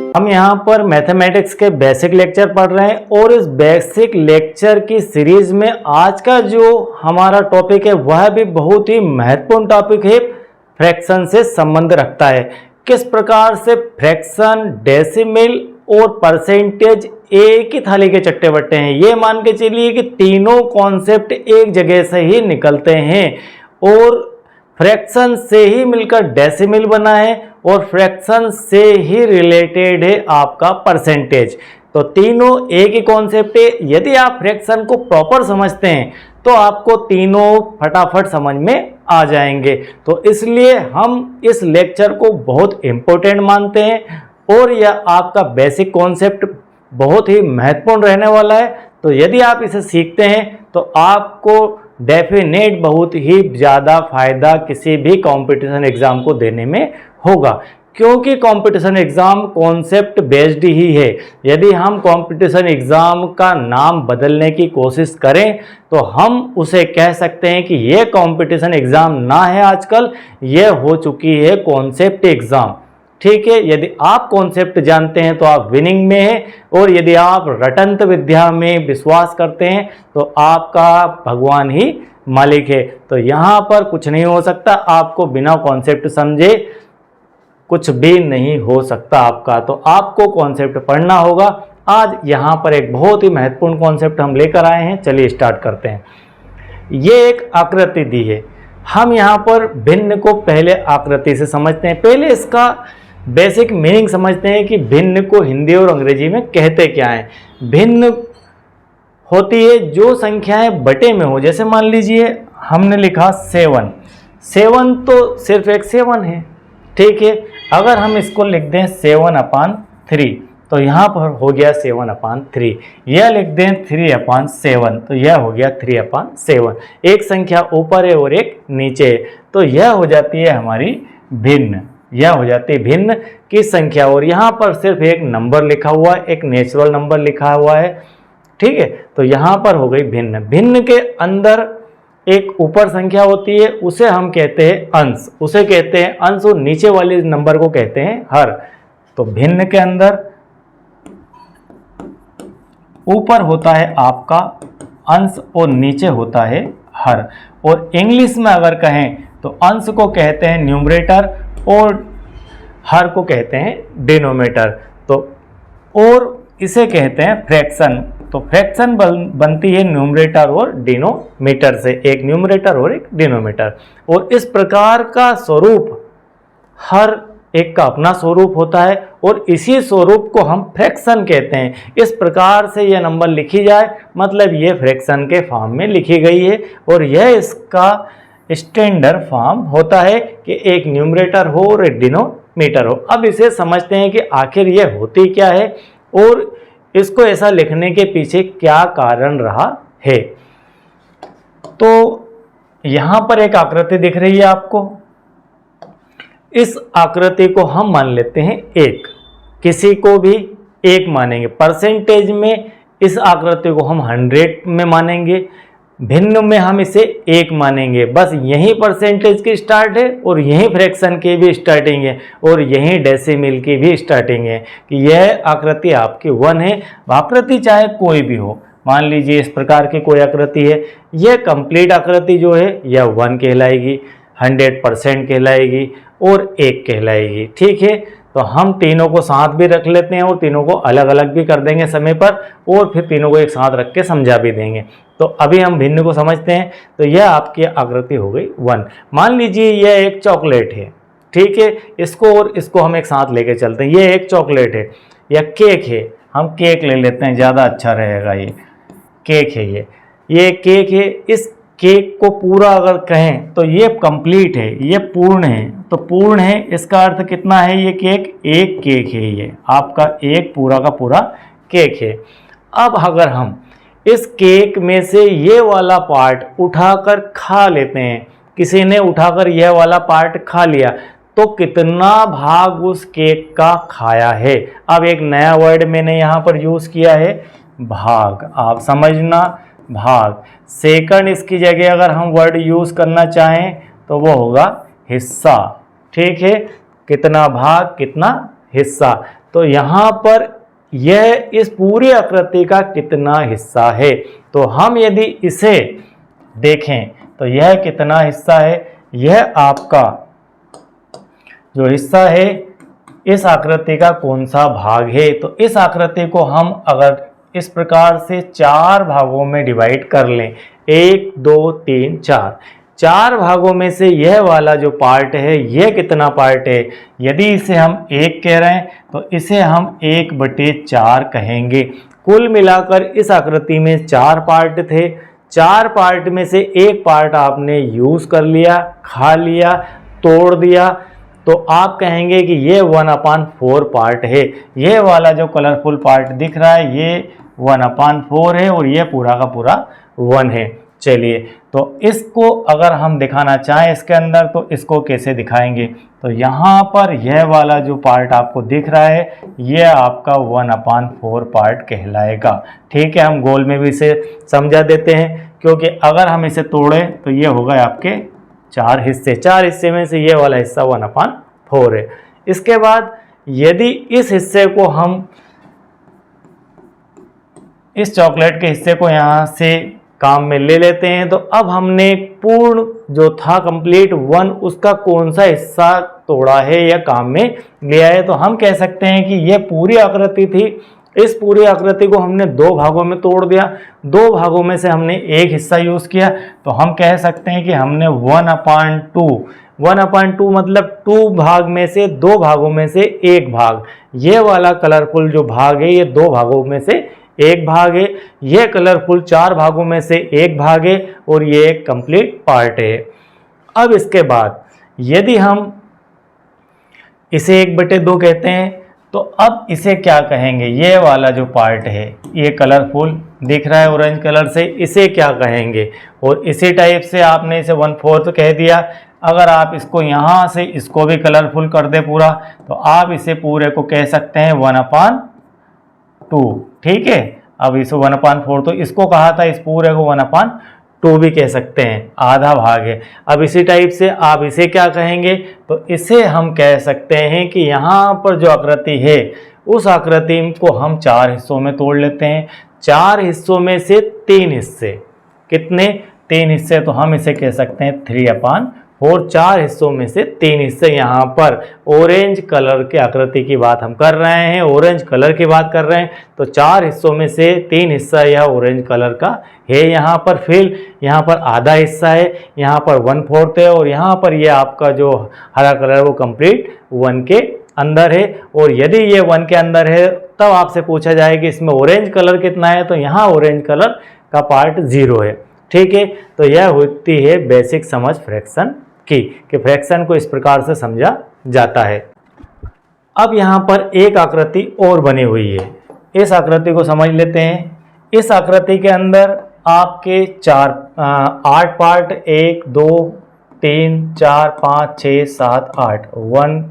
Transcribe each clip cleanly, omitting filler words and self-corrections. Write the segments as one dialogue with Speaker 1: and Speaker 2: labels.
Speaker 1: हम यहाँ पर मैथमेटिक्स के बेसिक लेक्चर पढ़ रहे हैं और इस बेसिक लेक्चर की सीरीज में आज का जो हमारा टॉपिक है वह भी बहुत ही महत्वपूर्ण टॉपिक है, फ्रैक्शन से संबंध रखता है। किस प्रकार से फ्रैक्शन, डेसिमल और परसेंटेज एक ही थाली के चट्टे बट्टे हैं। ये मान के चलिए कि तीनों कॉन्सेप्ट एक जगह से ही निकलते हैं और फ्रैक्शन से ही मिलकर डेसिमल बना है और फ्रैक्शन से ही रिलेटेड है आपका परसेंटेज। तो तीनों एक ही कॉन्सेप्ट है। यदि आप फ्रैक्शन को प्रॉपर समझते हैं तो आपको तीनों फटाफट समझ में आ जाएंगे। तो इसलिए हम इस लेक्चर को बहुत इम्पोर्टेंट मानते हैं और यह आपका बेसिक कॉन्सेप्ट बहुत ही महत्वपूर्ण रहने वाला है। तो यदि आप इसे सीखते हैं तो आपको डेफिनेट बहुत ही ज़्यादा फायदा किसी भी कंपटीशन एग्जाम को देने में होगा, क्योंकि कंपटीशन एग्जाम कॉन्सेप्ट बेस्ड ही है। यदि हम कंपटीशन एग्जाम का नाम बदलने की कोशिश करें तो हम उसे कह सकते हैं कि यह कंपटीशन एग्जाम ना है, आजकल यह हो चुकी है कॉन्सेप्ट एग्जाम। ठीक है, यदि आप कॉन्सेप्ट जानते हैं तो आप विनिंग में हैं और यदि आप रटंत विद्या में विश्वास करते हैं तो आपका भगवान ही मालिक है। तो यहाँ पर कुछ नहीं हो सकता, आपको बिना कॉन्सेप्ट समझे कुछ भी नहीं हो सकता आपका। तो आपको कॉन्सेप्ट पढ़ना होगा। आज यहाँ पर एक बहुत ही महत्वपूर्ण कॉन्सेप्ट हम लेकर आए हैं, चलिए स्टार्ट करते हैं। ये एक आकृति दी है, हम यहाँ पर भिन्न को पहले आकृति से समझते हैं। पहले इसका बेसिक मीनिंग समझते हैं कि भिन्न को हिंदी और अंग्रेजी में कहते क्या है। भिन्न होती है जो संख्याएं बटे में हो। जैसे मान लीजिए हमने लिखा 7, 7 तो सिर्फ एक 7 है। ठीक है, अगर हम इसको लिख दें 7/3 तो यहाँ पर हो गया 7/3। यह लिख दें 3/7 तो यह हो गया 3/7। एक संख्या ऊपर है और एक नीचे है, तो यह हो जाती है हमारी भिन्न। यह हो जाती है भिन्न की संख्या और यहाँ पर सिर्फ एक नंबर लिखा हुआ है, एक नेचुरल नंबर लिखा हुआ है। ठीक है, तो यहाँ पर हो गई भिन्न। भिन्न के अंदर एक ऊपर संख्या होती है, उसे हम कहते हैं अंश, उसे कहते हैं अंश, और नीचे वाले नंबर को कहते हैं हर। तो भिन्न के अंदर ऊपर होता है आपका अंश और नीचे होता है हर। और इंग्लिश में अगर कहें तो अंश को कहते हैं न्यूमरेटर और हर को कहते हैं डिनोमिनेटर। तो और इसे कहते हैं फ्रैक्शन। तो फ्रैक्शन बनती है न्यूमरेटर और डिनोमिनेटर से, एक न्यूमरेटर और एक डिनोमिनेटर। और इस प्रकार का स्वरूप हर एक का अपना स्वरूप होता है और इसी स्वरूप को हम फ्रैक्शन कहते हैं। इस प्रकार से यह नंबर लिखी जाए मतलब ये फ्रैक्शन के फॉर्म में लिखी गई है और यह इसका स्टैंडर्ड फॉर्म होता है कि एक न्यूमरेटर हो और एक डिनोमिनेटर हो। अब इसे समझते हैं कि आखिर यह होती क्या है और इसको ऐसा लिखने के पीछे क्या कारण रहा है। तो यहाँ पर एक आकृति दिख रही है आपको। इस आकृति को हम मान लेते हैं एक, किसी को भी एक मानेंगे। परसेंटेज में इस आकृति को हम 100 में मानेंगे, भिन्न में हम इसे 1 मानेंगे। बस यही परसेंटेज की स्टार्ट है और यही फ्रैक्शन की भी स्टार्टिंग है और यही डेसिमल की भी स्टार्टिंग है कि यह आकृति आपकी 1 है। आकृति चाहे कोई भी हो, मान लीजिए इस प्रकार की कोई आकृति है, यह कंप्लीट आकृति जो है यह 1 कहलाएगी, 100% कहलाएगी और 1 कहलाएगी। ठीक है, तो हम तीनों को साथ भी रख लेते हैं और तीनों को अलग अलग भी कर देंगे समय पर और फिर तीनों को एक साथ रख के समझा भी देंगे। तो अभी हम भिन्न को समझते हैं। तो यह आपकी आकृति हो गई 1। मान लीजिए यह एक चॉकलेट है। ठीक है, इसको और इसको हम एक साथ लेके चलते हैं। यह एक चॉकलेट है या केक है, हम केक ले लेते हैं, ज़्यादा अच्छा रहेगा। ये केक है, ये केक है। इस केक को पूरा अगर कहें तो ये कंप्लीट है, ये पूर्ण है। तो पूर्ण है इसका अर्थ कितना है, ये केक एक केक है, ये आपका एक पूरा का पूरा केक है। अब अगर हम इस केक में से ये वाला पार्ट उठाकर खा लेते हैं, किसी ने उठाकर यह वाला पार्ट खा लिया, तो कितना भाग उस केक का खाया है। अब एक नया वर्ड मैंने यहाँ पर यूज़ किया है, भाग। आप समझना, भाग। सेकंड इसकी जगह अगर हम वर्ड यूज़ करना चाहें तो वो होगा हिस्सा। ठीक है, कितना भाग कितना हिस्सा। तो यहाँ पर यह इस पूरी आकृति का कितना हिस्सा है। तो हम यदि इसे देखें तो यह कितना हिस्सा है, यह आपका जो हिस्सा है इस आकृति का कौन सा भाग है। तो इस आकृति को हम अगर इस प्रकार से 4 भागों में डिवाइड कर लें, 1 2 3 4, 4 भागों में से यह वाला जो पार्ट है यह कितना पार्ट है। यदि इसे हम 1 कह रहे हैं तो इसे हम 1/4 कहेंगे। कुल मिलाकर इस आकृति में 4 पार्ट थे, 4 पार्ट में से एक पार्ट आपने यूज कर लिया, खा लिया, तोड़ दिया, तो आप कहेंगे कि ये 1/4 पार्ट है। ये वाला जो कलरफुल पार्ट दिख रहा है ये 1/4 है और ये पूरा का पूरा 1 है। चलिए, तो इसको अगर हम दिखाना चाहें इसके अंदर तो इसको कैसे दिखाएंगे। तो यहाँ पर यह वाला जो पार्ट आपको दिख रहा है ये आपका 1/4 पार्ट कहलाएगा। ठीक है, हम गोल में भी इसे समझा देते हैं, क्योंकि अगर हम इसे तोड़ें तो ये होगा आपके 4 हिस्से, 4 हिस्से में से ये वाला हिस्सा 1/4 है। इसके बाद यदि इस हिस्से को हम इस चॉकलेट के हिस्से को यहाँ से काम में ले लेते हैं, तो अब हमने पूर्ण जो था कंप्लीट 1 उसका कौन सा हिस्सा तोड़ा है या काम में लिया है। तो हम कह सकते हैं कि यह पूरी आकृति थी, इस पूरी आकृति को हमने 2 भागों में तोड़ दिया, 2 भागों में से हमने एक हिस्सा यूज किया, तो हम कह सकते हैं कि हमने 1/2 मतलब 2 भाग में से 2 भागों में से एक भाग, ये वाला कलरफुल जो भाग है ये 2 भागों में से एक भाग है, यह कलरफुल 4 भागों में से एक भाग है और ये एक कंप्लीट पार्ट है। अब इसके बाद यदि हम इसे 1/2 कहते हैं तो अब इसे क्या कहेंगे। ये वाला जो पार्ट है ये कलरफुल दिख रहा है ऑरेंज कलर से, इसे क्या कहेंगे। और इसी टाइप से आपने इसे 1/4 कह दिया। अगर आप इसको यहाँ से इसको भी कलरफुल कर दे पूरा, तो आप इसे पूरे को कह सकते हैं 1/2। ठीक है, अब इसे 1/4 तो इसको कहा था, इस पूरे को 1/2 भी कह सकते हैं, आधा भाग है। अब इसी टाइप से आप इसे क्या कहेंगे, तो इसे हम कह सकते हैं कि यहाँ पर जो आकृति है उस आकृति को हम 4 हिस्सों में तोड़ लेते हैं। 4 हिस्सों में से 3 हिस्से, कितने, 3 हिस्से, तो हम इसे कह सकते हैं 3/4। 4 हिस्सों में से 3 हिस्से। यहाँ पर ऑरेंज कलर की आकृति की बात हम कर रहे हैं, ऑरेंज कलर की बात कर रहे हैं, तो 4 हिस्सों में से 3 हिस्सा यह ऑरेंज कलर का है यहाँ पर। फिर यहाँ पर आधा हिस्सा है, यहाँ पर 1/4 है, और यहाँ पर यह आपका जो हरा कलर है वो कंप्लीट 1 के अंदर है। और यदि ये 1 के अंदर है तब आपसे पूछा जाए कि इसमें ऑरेंज कलर कितना है, तो यहाँ ऑरेंज कलर का पार्ट 0 है। ठीक है, तो यह होती है बेसिक समझ फ्रैक्शन की, कि फ्रैक्शन को इस प्रकार से समझा जाता है। अब यहाँ पर एक आकृति और बनी हुई है, इस आकृति को समझ लेते हैं। इस आकृति के अंदर आपके 8 पार्ट, 1 2 3 4 5 6 7 8, 1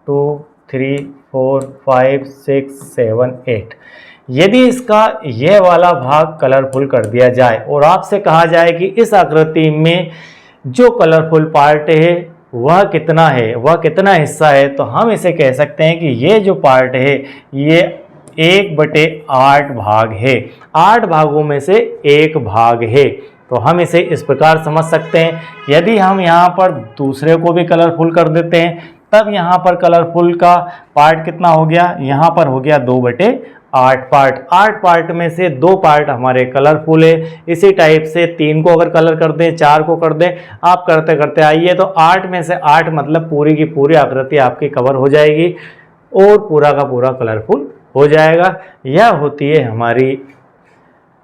Speaker 1: 2 3 4 5 6 7 8। यदि इसका यह वाला भाग कलरफुल कर दिया जाए और आपसे कहा जाए कि इस आकृति में जो कलरफुल पार्ट है वह कितना है, वह कितना हिस्सा है, तो हम इसे कह सकते हैं कि ये जो पार्ट है ये 1/8 भाग है, 8 भागों में से एक भाग है। तो हम इसे इस प्रकार समझ सकते हैं। यदि हम यहाँ पर दूसरे को भी कलरफुल कर देते हैं तब यहाँ पर कलरफुल का पार्ट कितना हो गया, यहाँ पर हो गया 2/8 पार्ट। 8 पार्ट में से 2 पार्ट हमारे कलरफुल है। इसी टाइप से 3 को अगर कलर कर दें, 4 को कर दें, आप करते करते आइए तो 8 में से 8 मतलब पूरी की पूरी आकृति आपकी कवर हो जाएगी और पूरा का पूरा कलरफुल हो जाएगा। यह होती है हमारी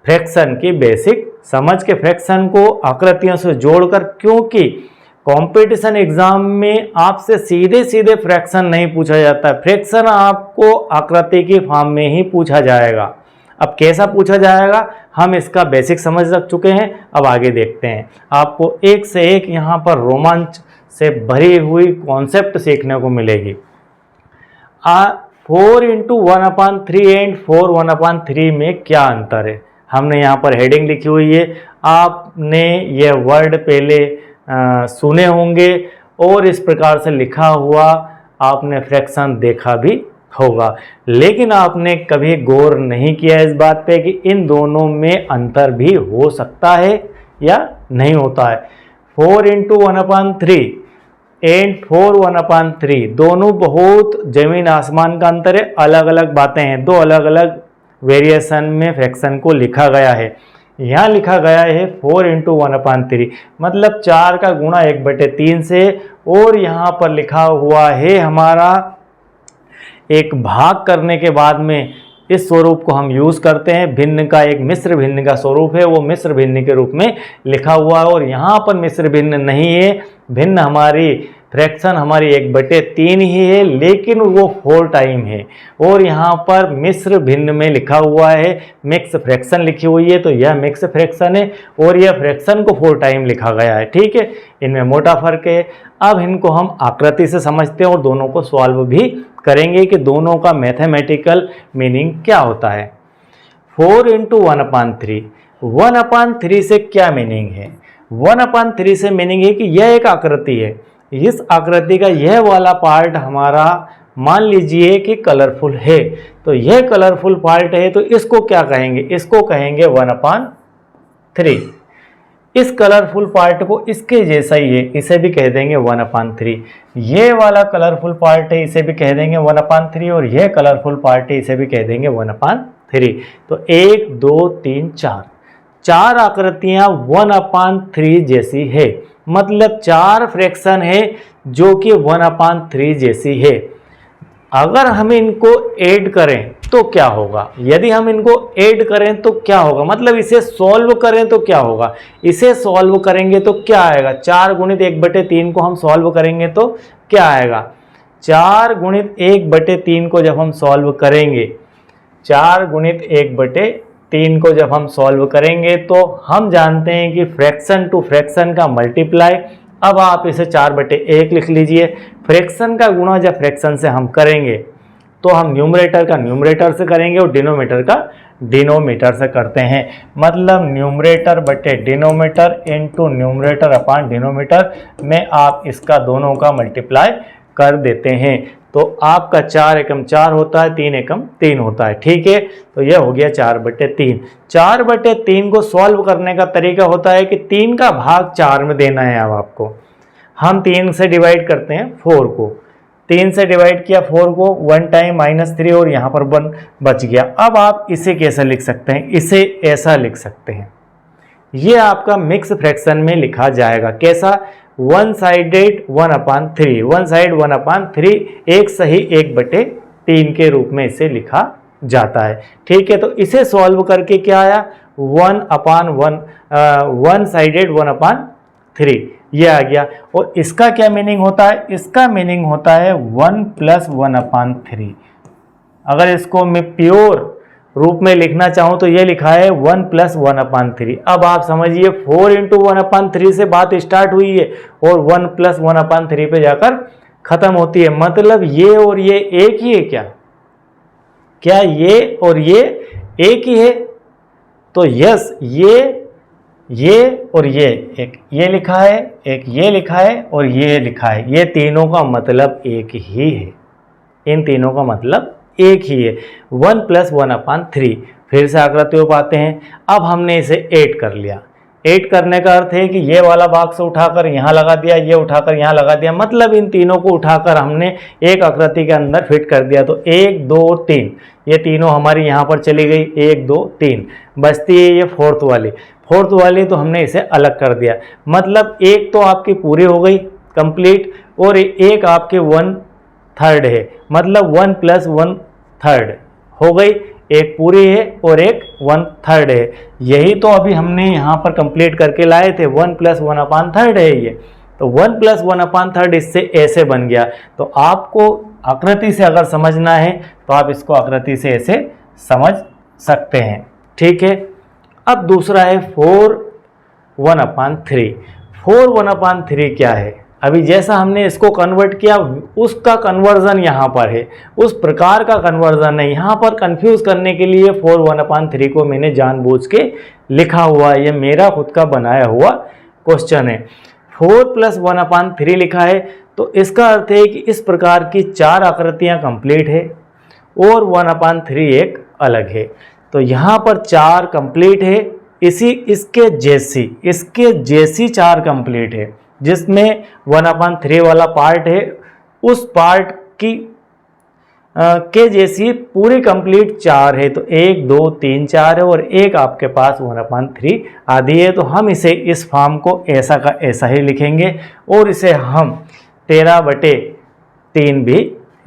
Speaker 1: फ्रैक्शन की बेसिक समझ के। फ्रैक्शन को आकृतियों से जोड़कर, क्योंकि कंपटीशन एग्जाम में आपसे सीधे सीधे फ्रैक्शन नहीं पूछा जाता है, फ्रैक्शन आपको आकृति की फॉर्म में ही पूछा जाएगा। अब कैसा पूछा जाएगा हम इसका बेसिक समझ रख चुके हैं, अब आगे देखते हैं। आपको एक से एक यहाँ पर रोमांच से भरी हुई कॉन्सेप्ट सीखने को मिलेगी। 4 × 1/3 एंड 4 1/3 में क्या अंतर है, हमने यहाँ पर हेडिंग लिखी हुई है। आपने ये वर्ड पहले सुने होंगे और इस प्रकार से लिखा हुआ आपने फ्रैक्शन देखा भी होगा। लेकिन आपने कभी गौर नहीं किया इस बात पे कि इन दोनों में अंतर भी हो सकता है या नहीं होता है। 4 इंटू 1/3 एंड 4 1/3 दोनों बहुत जमीन आसमान का अंतर है, अलग अलग बातें हैं, दो अलग अलग वेरिएशन में फ्रैक्शन को लिखा गया है। यहाँ लिखा गया है 4 इंटू 1/3 मतलब 4 का गुणा 1/3 से, और यहाँ पर लिखा हुआ है हमारा एक भाग करने के बाद में इस स्वरूप को हम यूज करते हैं। भिन्न का एक मिश्र भिन्न का स्वरूप है, वो मिश्र भिन्न के रूप में लिखा हुआ है, और यहाँ पर मिश्र भिन्न नहीं है, भिन्न हमारी फ्रैक्शन हमारी 1/3 ही है, लेकिन वो 4 टाइम है, और यहाँ पर मिश्र भिन्न में लिखा हुआ है, मिक्स फ्रैक्शन लिखी हुई है, तो यह मिक्स फ्रैक्शन है और यह फ्रैक्शन को 4 टाइम लिखा गया है। ठीक है, इनमें मोटा फर्क है। अब इनको हम आकृति से समझते हैं और दोनों को सॉल्व भी करेंगे कि दोनों का मैथमेटिकल मीनिंग क्या होता है। 4 इंटू 1/3 1/3 से क्या मीनिंग है? 1/3 से मीनिंग है कि यह एक आकृति है, इस आकृति का यह वाला पार्ट हमारा मान लीजिए कि कलरफुल है, तो यह कलरफुल पार्ट है, तो इसको क्या कहेंगे? इसको कहेंगे 1/3। इस कलरफुल पार्ट को इसके जैसा ही है, इसे भी कह देंगे 1/3। ये वाला कलरफुल पार्ट है, इसे भी कह देंगे 1/3, और यह कलरफुल पार्ट है, इसे भी कह देंगे 1/3। तो 1 2 3 4 चार आकृतियां 1/3 जैसी है, मतलब 4 फ्रैक्शन है जो कि 1/3 जैसी है। अगर हम इनको ऐड करें तो क्या होगा? यदि हम इनको ऐड करें तो क्या होगा, मतलब इसे सॉल्व करें तो क्या होगा? इसे सॉल्व करेंगे तो क्या आएगा? 4 गुणित 1/3 को हम सॉल्व करेंगे तो क्या आएगा? 4 गुणित 1/3 को जब हम सॉल्व करेंगे, 4 गुणित 1/3 को जब हम सॉल्व करेंगे तो हम जानते हैं कि फ्रैक्शन टू फ्रैक्शन का मल्टीप्लाई। अब आप इसे 4/1 लिख लीजिए। फ्रैक्शन का गुणा जब फ्रैक्शन से हम करेंगे तो हम न्यूमरेटर का न्यूमरेटर से करेंगे और डिनोमिनेटर का डिनोमिनेटर से करते हैं, मतलब न्यूमरेटर बटे denominator into numerator upon denominator में आप इसका दोनों का मल्टीप्लाई कर देते हैं। तो आपका 4 एकम 4 होता है, 3 एकम 3 होता है। ठीक है, तो यह हो गया 4/3। 4/3 को सॉल्व करने का तरीका होता है कि 3 का भाग 4 में देना है। अब आपको हम 3 से डिवाइड करते हैं 4 को, 3 से डिवाइड किया 4 को, 1 टाइम -3 और यहाँ पर 1 बच गया। अब आप इसे कैसे लिख सकते हैं? इसे ऐसा लिख सकते हैं, ये आपका मिक्स फ्रैक्शन में लिखा जाएगा। कैसा? 1 साइडेड 1/3, 1 साइड 1/3, एक सही 1/3 के रूप में इसे लिखा जाता है। ठीक है, तो इसे सॉल्व करके क्या आया? 1 साइडेड 1/3 ये आ गया। और इसका क्या मीनिंग होता है? इसका मीनिंग होता है 1 + 1/3। अगर इसको मैं प्योर रूप में लिखना चाहूं तो ये लिखा है 1 + 1/3। अब आप समझिए 4 इंटू 1/3 से बात स्टार्ट हुई है और 1 + 1/3 पे जाकर खत्म होती है, मतलब ये और ये एक ही है क्या? क्या ये और ये एक ही है? तो यस, ये और ये, एक ये लिखा है, एक ये लिखा है और ये लिखा है, ये तीनों का मतलब एक ही है। इन तीनों का मतलब एक ही है, 1 + 1/3। फिर से आकृतियों पर आते हैं। अब हमने इसे ऐड कर लिया। ऐड करने का अर्थ है कि ये वाला बॉक्स उठाकर यहाँ लगा दिया, ये उठाकर यहाँ लगा दिया, मतलब इन तीनों को उठाकर हमने एक आकृति के अंदर फिट कर दिया। तो 1 2 3 ये तीनों हमारी यहाँ पर चली गई, 1 2 3 बचती है ये फोर्थ वाली, तो हमने इसे अलग कर दिया। मतलब एक तो आपकी पूरी हो गई कंप्लीट, और एक आपके 1/3 है, मतलब 1 + 1/3 हो गई, एक पूरी है और एक 1/3 है। यही तो अभी हमने यहाँ पर कंप्लीट करके लाए थे, 1 + 1/3 है ये। तो 1 + 1/3 इससे ऐसे बन गया। तो आपको आकृति से अगर समझना है तो आप इसको आकृति से ऐसे समझ सकते हैं। ठीक है, अब दूसरा है 4 1/3। 4 1/3 क्या है? अभी जैसा हमने इसको कन्वर्ट किया उसका कन्वर्जन यहाँ पर है, उस प्रकार का कन्वर्जन है। यहाँ पर कंफ्यूज करने के लिए 4 1/3 को मैंने जानबूझ के लिखा हुआ है, ये मेरा खुद का बनाया हुआ क्वेश्चन है। 4 + 1/3 लिखा है, तो इसका अर्थ है कि इस प्रकार की 4 आकृतियाँ कंप्लीट है। और 1/3 एक अलग है। तो यहाँ पर 4 कंप्लीट है, इसके जैसी 4 कंप्लीट है, जिसमें 1/3 वाला पार्ट है, उस पार्ट की के जैसी पूरी कंप्लीट 4 है। तो 1 2 3 4 है और एक आपके पास 1/3 आधी है। तो हम इसे इस फॉर्म को ऐसा का ऐसा ही लिखेंगे और इसे हम 13/3 भी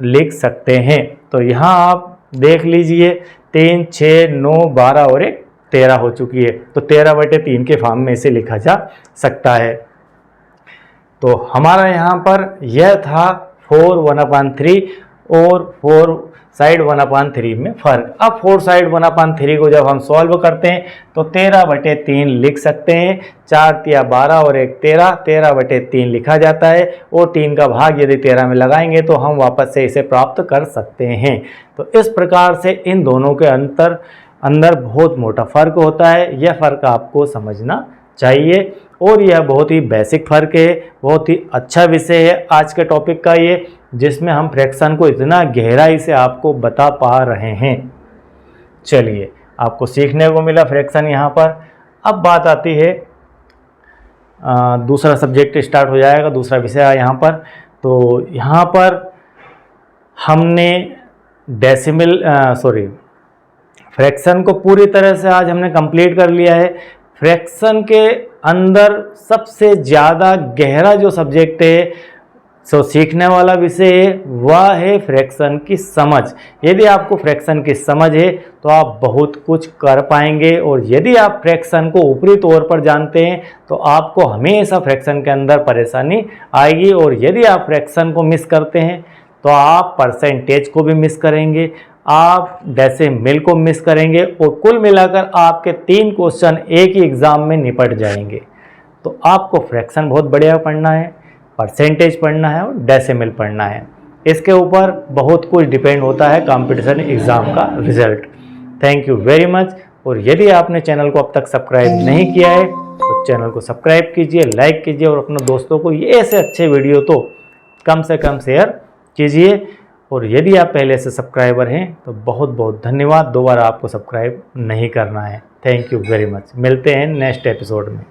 Speaker 1: लिख सकते हैं। तो यहाँ आप देख लीजिए 3 6 9 12 और एक 13 हो चुकी है। तो 13/3 के फॉर्म में इसे लिखा जा सकता है। तो हमारा यहाँ पर यह था 4 1/3 और 4 साइड 1/3 में फ़र्क। अब 4 साइड 1/3 को जब हम सॉल्व करते हैं तो 13/3 लिख सकते हैं। 4 तिया 12 और एक 13, 13/3 लिखा जाता है और 3 का भाग यदि 13 में लगाएंगे तो हम वापस से इसे प्राप्त कर सकते हैं। तो इस प्रकार से इन दोनों के अंदर बहुत मोटा फ़र्क होता है। यह फ़र्क आपको समझना चाहिए और यह बहुत ही बेसिक फ़र्क है, बहुत ही अच्छा विषय है आज के टॉपिक का ये, जिसमें हम फ्रैक्शन को इतना गहराई से आपको बता पा रहे हैं। चलिए, आपको सीखने को मिला फ्रैक्शन यहाँ पर। अब बात आती है दूसरा सब्जेक्ट स्टार्ट हो जाएगा, दूसरा विषय यहाँ पर। तो यहाँ पर हमने फ्रैक्शन को पूरी तरह से आज हमने कंप्लीट कर लिया है। फ्रैक्शन के अंदर सबसे ज़्यादा गहरा जो सब्जेक्ट है, सीखने वाला विषय है, वह है फ्रैक्शन की समझ। यदि आपको फ्रैक्शन की समझ है तो आप बहुत कुछ कर पाएंगे, और यदि आप फ्रैक्शन को ऊपरी तौर पर जानते हैं तो आपको हमेशा फ्रैक्शन के अंदर परेशानी आएगी। और यदि आप फ्रैक्शन को मिस करते हैं तो आप परसेंटेज को भी मिस करेंगे, आप डेसिमल को मिस करेंगे, और कुल मिलाकर आपके 3 क्वेश्चन एक ही एग्ज़ाम में निपट जाएंगे। तो आपको फ्रैक्शन बहुत बढ़िया पढ़ना है, परसेंटेज पढ़ना है और डेसिमल पढ़ना है। इसके ऊपर बहुत कुछ डिपेंड होता है कंपटीशन एग्ज़ाम का result. Thank you very much. और यदि आपने चैनल को अब तक सब्सक्राइब नहीं किया है तो चैनल को सब्सक्राइब कीजिए, लाइक कीजिए और अपने दोस्तों को ये ऐसे अच्छे वीडियो तो कम से कम शेयर कीजिए। और यदि आप पहले से सब्सक्राइबर हैं तो बहुत बहुत धन्यवाद। दोबारा आपको सब्सक्राइब नहीं करना है। Thank you very much. मिलते हैं नेक्स्ट एपिसोड में।